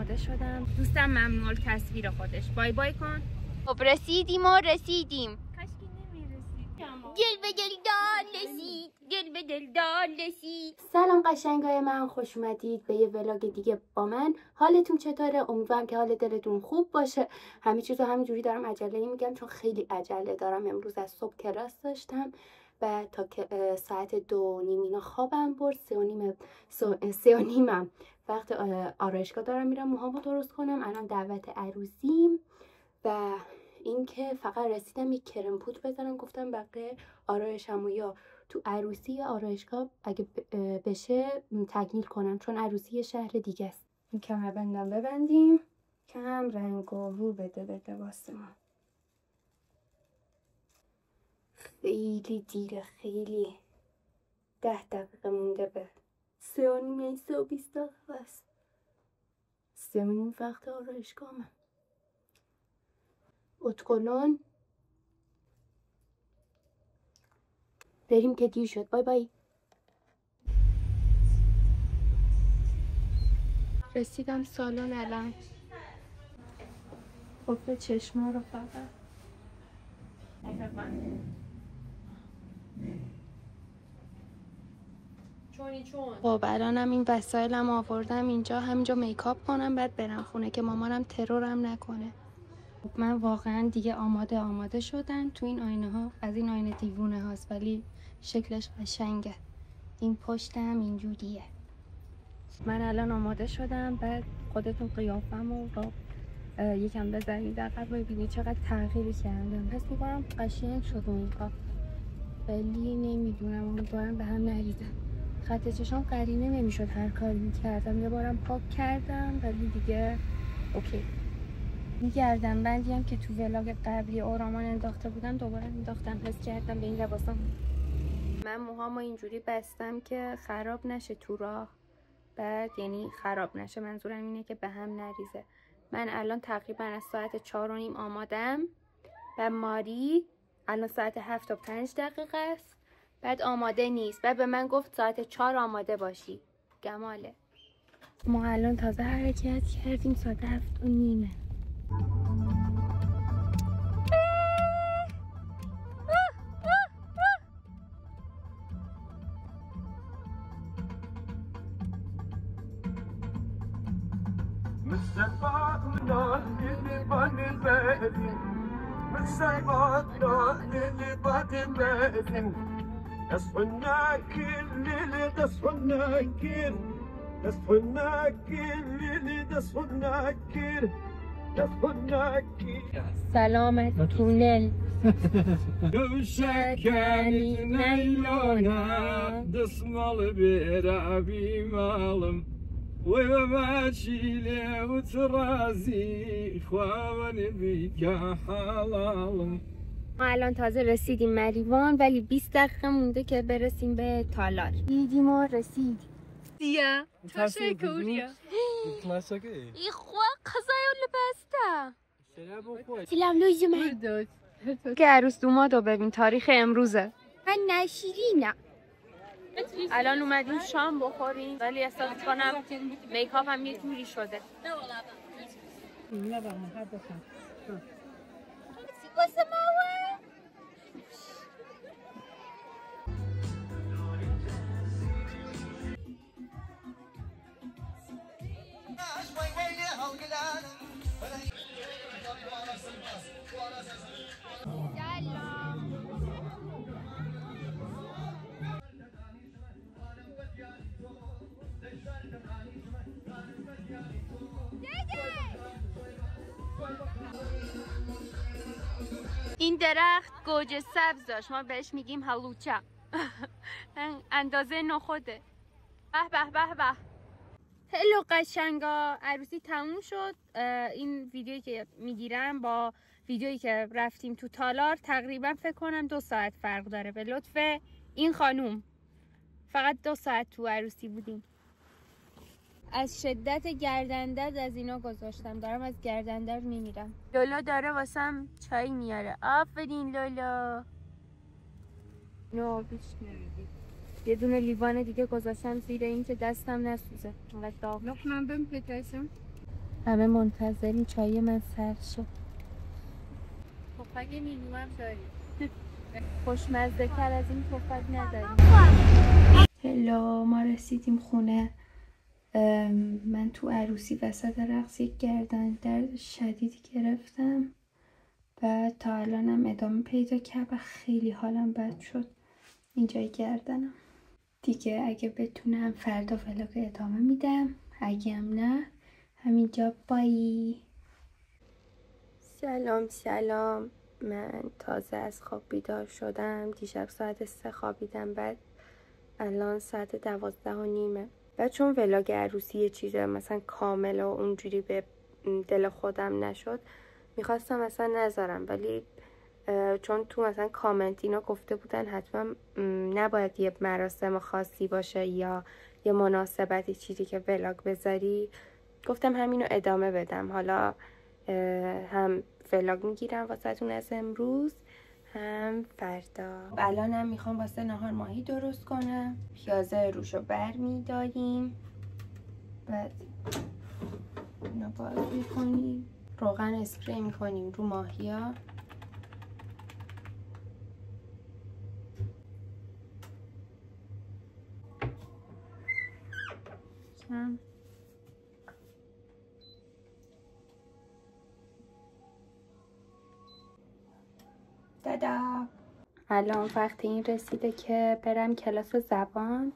آماده شدم. دوستم ممنوع تصویر خودش. بای بای کن. خب رسیدیم و رسیدیم. کاشکی نمیرسید. دل به دل دال رسید، دل به دل دال رسید. سلام قشنگای من، خوش اومدید به یه ولاگ دیگه با من. حالتون چطوره؟ امیدوارم که حال دلتون خوب باشه. همه چیزو همینجوری دارم عجله‌ای میگم چون خیلی عجله دارم. امروز از صبح کلاس داشتم و تا ساعت 2:30 اینا خوابم برد. 3:30 وقت آرایشگاه دارم میرم موهامو درست کنم. الان دعوت عروسیم و اینکه فقط رسیدم یک کرم پودر بزنم. گفتم بقیه آرایشمو یا تو عروسی یا آرایشگاه اگه بشه تکمیل کنم، چون عروسی شهر دیگه است. این کمربندم ببندیم که هم رنگ و رو بده به لباس ما. خیلی دیره، خیلی 10 دقیقه مونده به 3:30 3:20 است. 3:30 وقت آرایشگاهمه. اتکلون بریم که دیر شد. بای بای. رسیدم سالن الان. قفل چشما رو فقط خب الانم این وسایلم آوردم اینجا، همینجا میکاپ کنم بعد برم خونه که مامانم ترورم نکنه. من واقعا دیگه آماده شدن. تو این آینه ها، از این آینه دیوونه هاست ولی شکلش قشنگه. این پشتم اینجوریه. من الان آماده شدم. بعد خودتون قیافم رو یکم بزنید عقب ببینید چقدر تغییری کردم. حس می‌کنم قشنگ شد میکاپ. ولی نمیدونم، امیدوارم به هم نریزه. خط چشام قرینه نمیشد هر کاری میکردم. یه بارم پاک کردم ولی دیگه اوکی. گردن بندی هم که تو ولاگ قبلی آرامان انداخته بودم دوباره انداختم. حس کردم به این لباسام. من موهامو اینجوری بستم که خراب نشه تو راه. بعد یعنی خراب نشه، منظورم اینه که به هم نریزه. من الان تقریبا از ساعت 4:30 آمادم و ماری الان ساعت 7:05 است. بعد آماده نیست. بعد به من گفت ساعت 4 آماده باشی. گماله. ما الان تازه حرکت کردیم. ساعت 7:30. سلامت تونل شکنی نیلانم دسمال برابی مالم و ماشیله و ترازی خوانه بیکه حلالم. ما الان تازه رسیدیم مریوان ولی 20 دقیقه مونده که برسیم به تالار. دیدیم و رسید. دیگه تشکریه. ای خواه قضایی رو لبسته سلام لوزی من که عروس دومادو ببین. تاریخ امروزه. من نشیرینم. الان اومدیم شام بخوریم ولی احساس کنم میکاپ هم یه جوری شده. این درخت گوجه سبز داشت، ما بهش میگیم هلوچه. اندازه نخوده. به به به به. هلو قشنگا، عروسی تموم شد. این ویدیویی که میگیرم با ویدیویی که رفتیم تو تالار تقریبا فکر کنم 2 ساعت فرق داره. به لطف این خانوم فقط 2 ساعت تو عروسی بودیم. از شدت گردندرد از اینا گذاشتم. دارم از گردندرد میمیرم. لولا داره واسم چای میاره. آفرین لولا. نو بیش نمیدی. یه دونه لیوان دیگه گذاشتم زیر این که دستم نسوزه. انقدر داغ. Noch mal 5 Liter. همه منتظرین چای من سرد شد. تفنگ نیمو هم داریم. خوشمزه تر از این تفنگ نداریم. هلو، ما رسیدیم خونه. من تو عروسی وسط رقص یک گردن درد شدیدی گرفتم و تا الانم ادامه پیدا کرد و خیلی حالم بد شد اینجای گردنم. دیگه اگه بتونم فردا ولاگ ادامه میدم، اگه هم نه همینجا بایی. سلام. من تازه از خواب بیدار شدم. دیشب ساعت 3 خوابیدم، بعد الان ساعت 12:30 و چون ولاگ عروسی یه چیزه مثلا کامل و اونجوری به دل خودم نشد میخواستم مثلا نذارم، ولی چون تو مثلا کامنت اینا گفته بودن حتما نباید یه مراسم خاصی باشه یا یه مناسبتی چیزی که ولاگ بذاری، گفتم همینو ادامه بدم. حالا هم ولاگ میگیرم واسهتون از امروز هم فردا. الانم میخوام واسه نهار ماهی درست کنم. پیاز روشو برمیداریم، بعد اینو باز میکنیم، روغن اسپری میکنیم رو ماهی ها. دادا الان وقت این رسیده که برم کلاس زبان،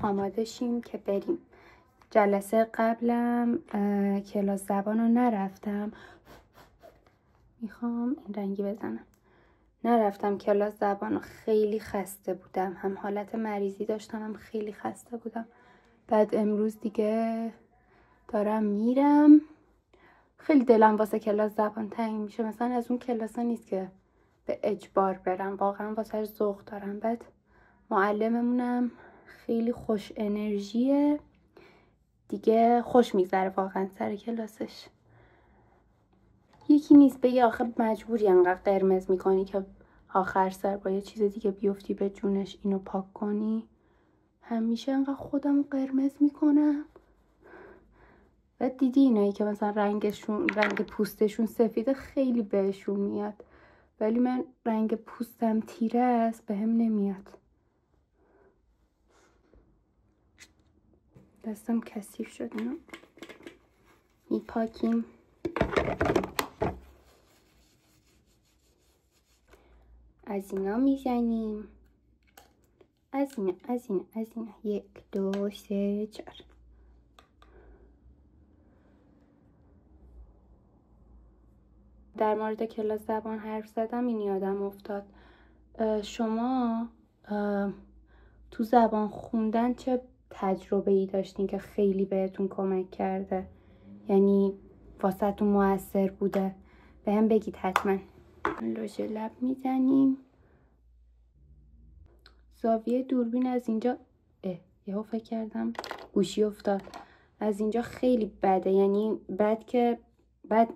آماده شیم که بریم. جلسه قبلم کلاس زبان رو نرفتم، میخوام این رنگی بزنم. نرفتم کلاس زبان رو، خیلی خسته بودم، هم حالت مریضی داشتم هم خیلی خسته بودم. بعد امروز دیگه دارم میرم. خیلی دلم واسه کلاس زبان تنگ میشه، مثلا از اون کلاس ها نیست که به اجبار برم، واقعا واسه ذوق دارم. بعد معلممونم خیلی خوش انرژیه دیگه، خوش میگذره واقعا سر کلاسش. یکی نیست بگه آخه مجبوری انقدر قرمز میکنی که آخر سر با یه چیز دیگه بیفتی به جونش اینو پاک کنی. همیشه انقدر خودم قرمز میکنم. و دیدی اینایی که مثلا رنگ پوستشون سفیده خیلی بهشون میاد، ولی من رنگ پوستم تیره است، به هم نمیاد. دستم کثیف شد، اینو میپاکیم. از اینا میزنیم، از اینا 1 2 3 4. در مورد کلاس زبان حرف زدم، این یادم افتاد. شما تو زبان خوندن چه تجربه‌ای داشتین که خیلی بهتون کمک کرده، یعنی واسهتون موثر بوده؟ به هم بگید حتما. لوژ لب میزنیم. زاویه دوربین از اینجا یهو فکر کردم گوشی افتاد. از اینجا خیلی بده، یعنی بد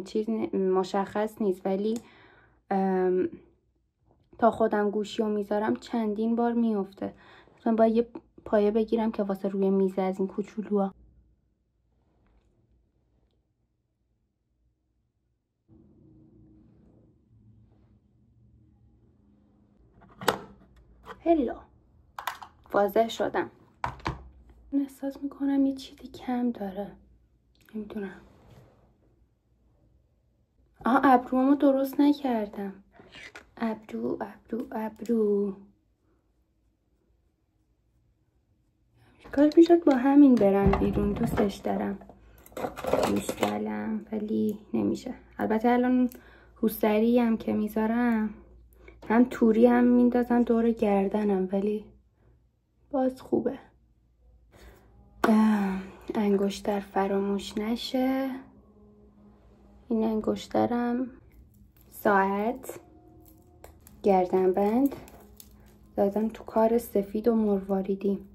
چیز مشخص نیست، ولی تا خودم گوشی رو میذارم چندین بار میفته. مثلا باید یه پایه بگیرم که واسه روی میز از این کوچولوها. هلو، واضح شدم. احساس میکنم یه چیزی کم داره، نمیدونم. ابرومو درست نکردم. ابرو کاش میشد با همین برم بیرون، دوستش دارم میشتلم، ولی نمیشه. البته الان روسری هم که میذارم هم توری هم میندازم دور گردنم، ولی باز خوبه. انگشتر فراموش نشه. این انگشترم، ساعت، گردنبند دادم تو کار سفید و مرواریدی.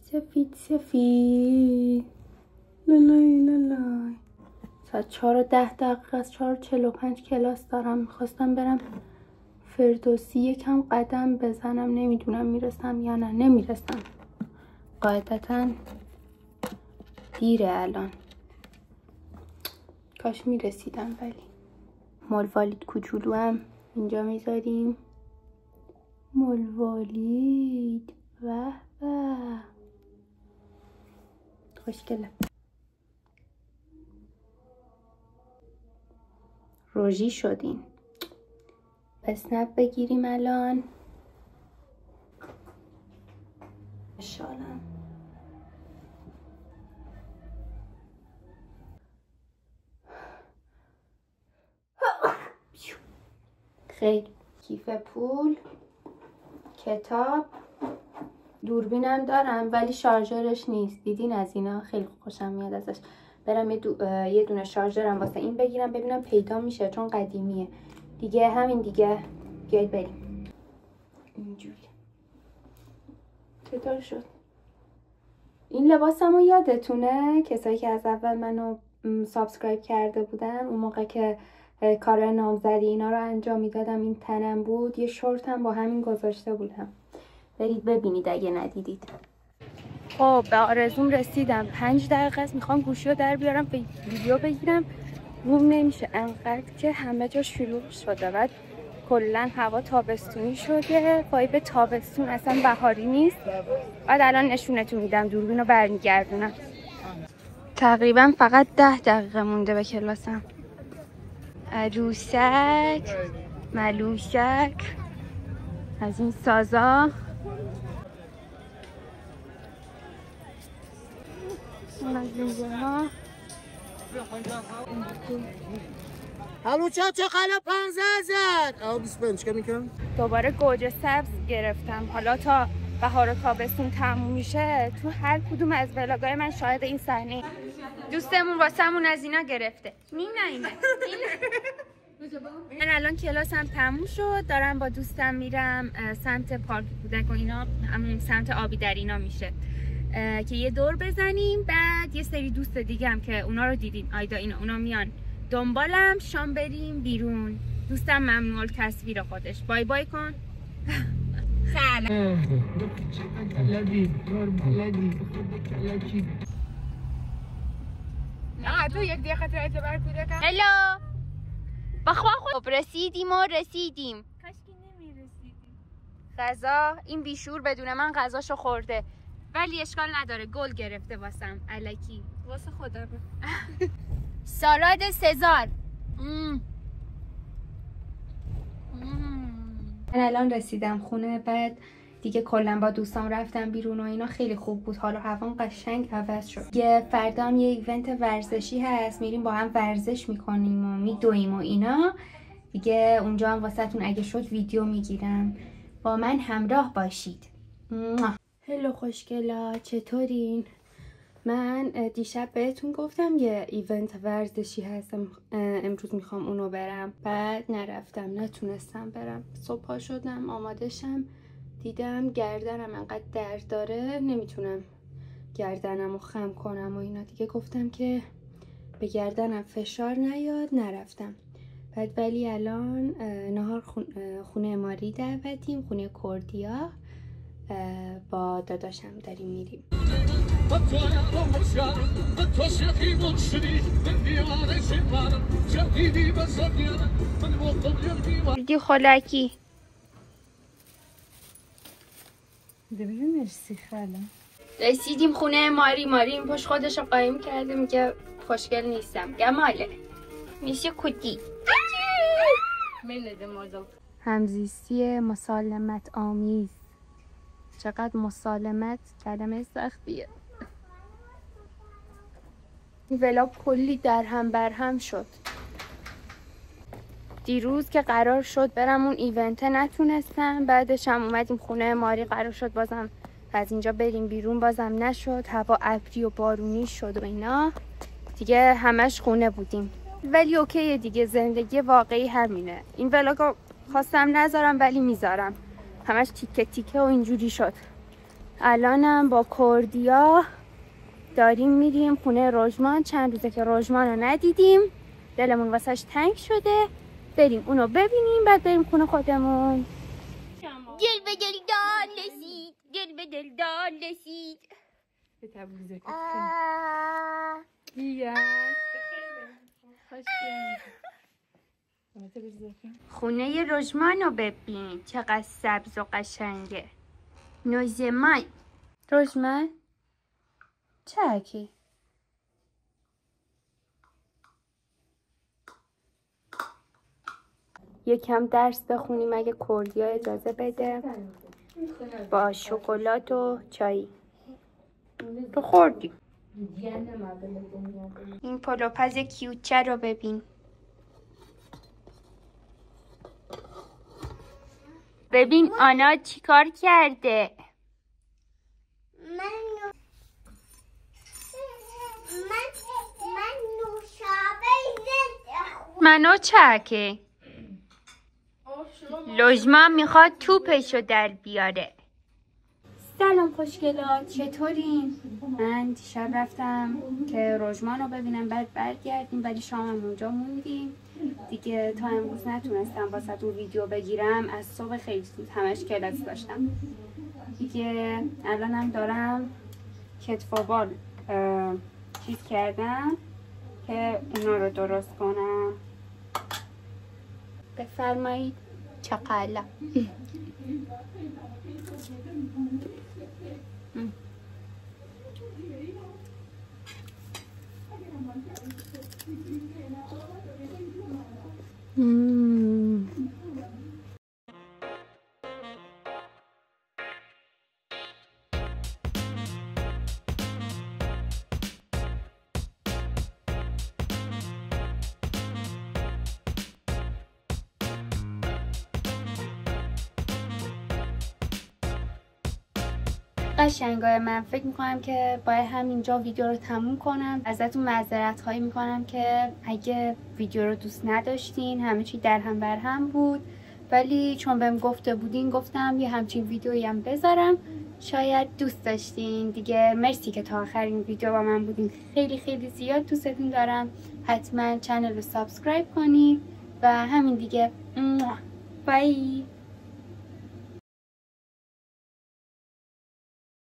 سفید لالای. ساعت 4:10 از 4:45 کلاس دارم. میخواستم برم فردوسی یکم قدم بزنم، نمیدونم میرسم یا نه. نمیرسم قاعدتا. دیره الان. کاش میرسیدم. ولی مولوالید کوچولو هم اینجا میذاریم. مولوالید به به خوشگله. روژی شدیم. اسنپ بگیریم الان. شالم خیلی. کیف پول، کتاب، دوربینم دارم ولی شارژرش نیست. دیدین از اینا؟ خیلی خوشم میاد ازش. برم یه دونه شارژرم واسه این بگیرم ببینم پیدا میشه چون قدیمیه دیگه. همین دیگه. بیاید بریم. اینجوری چطور شد؟ این لباسمو یادتونه کسایی که از اول منو سابسکرایب کرده بودن اون موقع که کار نامزدی اینا رو انجام میدادم این تنم بود. یه شورتم با همین گذاشته بودم. برید ببینید اگه ندیدید. خب به آرزوم رسیدم. 5 دقیقه است میخوام گوشی رو در بیارم به ویدیو بگیرم. روم نمیشه انقدر که همه جا شلوغ شده. بعد کلا هوا تابستونی شده. وایب تابستون اصلا بهاری نیست. بعد الان نشونتون میدم. دوربین رو برمیگردونم. تقریبا فقط 10 دقیقه مونده به کلاسم. عروسک، ملوشک، از این سازا. هلو چه قلب 15,000 25 که میکنم. دوباره گوجه سبز گرفتم. حالا تا بهار و تابستون تموم میشه تو هر کدوم از ولاگای من شاهد این صحنه. دوستمون واسمون از اینا گرفته. اینه من الان کلاسم تموم شد. دارم با دوستم میرم سمت پارک کودک و اینا، همون سمت آبی در اینا میشه که یه دور بزنیم. بعد یه سری دوست دیگه هم که اونا رو دیدین آیدا اینا، اونا میان دنبالم. شام بریم بیرون. دوستم ممنوع تصویر خودش. بای بای کن. سلام. تو یک دیگه خاطر اعتبار کودک. هلو بخوا خب رسیدیم. کاش که نمیرسیدیم. غذا این بیشور بدون من غذاشو خورده ولی اشکال نداره. گل گرفته واسم الکی. واسه خدا سالاد سزار. من الان رسیدم خونه. بعد دیگه کلا با دوستام رفتم بیرون و اینا. خیلی خوب بود. حالا هوام قشنگ عوض شد. یه فردا هم یه ایونت ورزشی هست. میریم با هم ورزش میکنیم و میدویم و اینا دیگه. اونجا هم واسهتون اگه شد ویدیو میگیرم. با من همراه باشید. هلو خوشگلا، چطورین؟ من دیشب بهتون گفتم یه ایونت ورزشی هستم امروز میخوام اونو برم. بعد نرفتم، نتونستم برم. صبح شدم آمادشم دیدم گردنم انقدر درد داره نمیتونم گردنم رو خم کنم و اینا دیگه. گفتم که به گردنم فشار نیاد، نرفتم. بعد ولی الان نهار خونه ماری دعوتیم، خونه کردیا. با داداشم داریم میریم. دیدی خلکی مرسی خاله. رسیدیم خونه ماری. ماری این پشت خودش رو قایم کرده میگه خوشگل نیستم. گماله میشه کودی. همزیستی مسالمت آمیز. چقدر مسالمت کلمه سختیه. این ولاگ کلی در هم بر هم شد. دیروز که قرار شد برم اون ایونت نتونستم. بعدش هم اومدیم خونه ماری. قرار شد بازم از اینجا بریم بیرون، بازم نشد. هوا ابری و بارونی شد و اینا دیگه. همش خونه بودیم ولی اوکیه دیگه. زندگی واقعی همینه. این ولاگو خواستم نذارم ولی میذارم. همش تیکه تیکه و اینجوری شد. الانم با کردیا داریم میریم خونه رجمان. چند روزه که رجمان رو ندیدیم. دلمون واسش تنگ شده. بریم اونو ببینیم بعد بریم خونه خودمون. دل به دلدار رسید. دل به دلدار رسید. خونه رجمانو ببین چقدر سبز و قشنگه. نوزمان رجمان چکی؟ یکم درس بخونیم اگه کردیا اجازه بده، با شکلات و چای. تو خوردی. این پلوپز کیوچه رو ببین. ببین آنا چیکار کرده. منو چکه. لجمان میخواد توپشو در بیاره. سلام خوشگلات، چطورین؟ من دیشب رفتم که رجمان رو ببینم بعد برگردیم، ولی شامم اونجا موندیم دیگه. تا امروز نتونستم واسه اون ویدیو بگیرم، از صبح خیلی زود همش کلاس داشتم دیگه. الانم دارم کتف و بال چیز کردم که اونا رو درست کنم. بفرمایید. چقالا قشنگای من، فکر میکنم که باید همینجا ویدیو رو تموم کنم. ازتون معذرت خواهی میکنم که اگه ویدیو رو دوست نداشتین، همه چی در هم بر هم بود، ولی چون بهم گفته بودین گفتم یه همچین ویدیویی هم بذارم، شاید دوست داشتین دیگه. مرسی که تا آخرین ویدیو با من بودین، خیلی خیلی زیاد دوستتون دارم. حتما چنل رو سابسکرایب کنید و همین دیگه. بای.